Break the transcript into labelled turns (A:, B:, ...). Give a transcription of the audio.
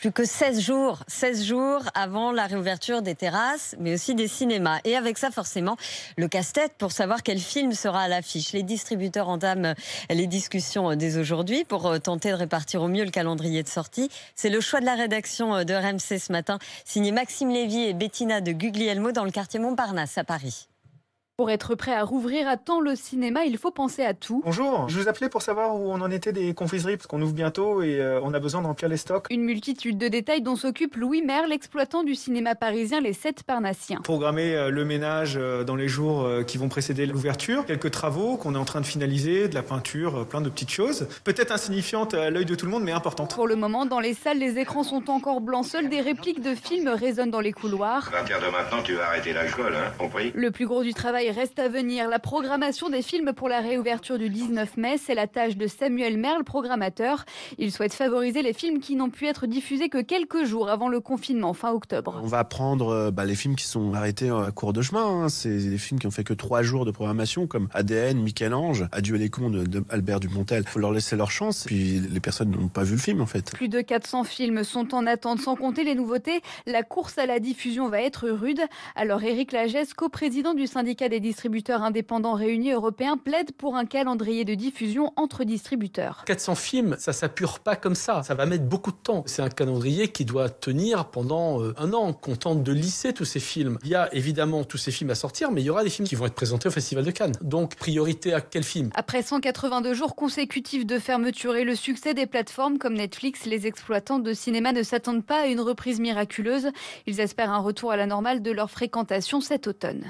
A: Plus que 16 jours avant la réouverture des terrasses, mais aussi des cinémas. Et avec ça, forcément, le casse-tête pour savoir quel film sera à l'affiche. Les distributeurs entament les discussions dès aujourd'hui pour tenter de répartir au mieux le calendrier de sortie. C'est le choix de la rédaction de RMC ce matin, signé Maxime Lévy et Bettina de Guglielmo dans le quartier Montparnasse à Paris.
B: Pour être prêt à rouvrir à temps le cinéma, il faut penser à tout.
C: Bonjour, je vous appelais pour savoir où on en était des confiseries, parce qu'on ouvre bientôt et on a besoin de remplir les stocks.
B: Une multitude de détails dont s'occupe Louis Merle, l'exploitant du cinéma parisien Les 7 Parnassiens.
C: Programmer le ménage dans les jours qui vont précéder l'ouverture, quelques travaux qu'on est en train de finaliser, de la peinture, plein de petites choses, peut-être insignifiantes à l'œil de tout le monde, mais importantes.
B: Pour le moment, dans les salles, les écrans sont encore blancs, seules des répliques de films résonnent dans les couloirs.
D: À partir de maintenant, tu vas arrêter l'alcool, hein, compris ?
B: Le plus gros du travail reste à venir. La programmation des films pour la réouverture du 19 mai, c'est la tâche de Samuel Merle, programmateur. Il souhaite favoriser les films qui n'ont pu être diffusés que quelques jours avant le confinement, fin octobre.
E: On va prendre les films qui sont arrêtés à court de chemin. C'est des films qui ont fait que 3 jours de programmation, comme ADN, Michel-Ange, Adieu les cons de Albert Dupontel. Il faut leur laisser leur chance. Puis les personnes n'ont pas vu le film, en fait.
B: Plus de 400 films sont en attente, sans compter les nouveautés. La course à la diffusion va être rude. Alors Éric Lagesse, coprésident du syndicat des distributeurs indépendants réunis européens, plaide pour un calendrier de diffusion entre distributeurs.
F: 400 films, ça s'apure pas comme ça. Ça va mettre beaucoup de temps. C'est un calendrier qui doit tenir pendant un an, qu'on tente de lisser tous ces films. Il y a évidemment tous ces films à sortir, mais il y aura des films qui vont être présentés au Festival de Cannes. Donc, priorité à quel film ?
B: Après 182 jours consécutifs de fermeture et le succès des plateformes comme Netflix, les exploitants de cinéma ne s'attendent pas à une reprise miraculeuse. Ils espèrent un retour à la normale de leur fréquentation cet automne.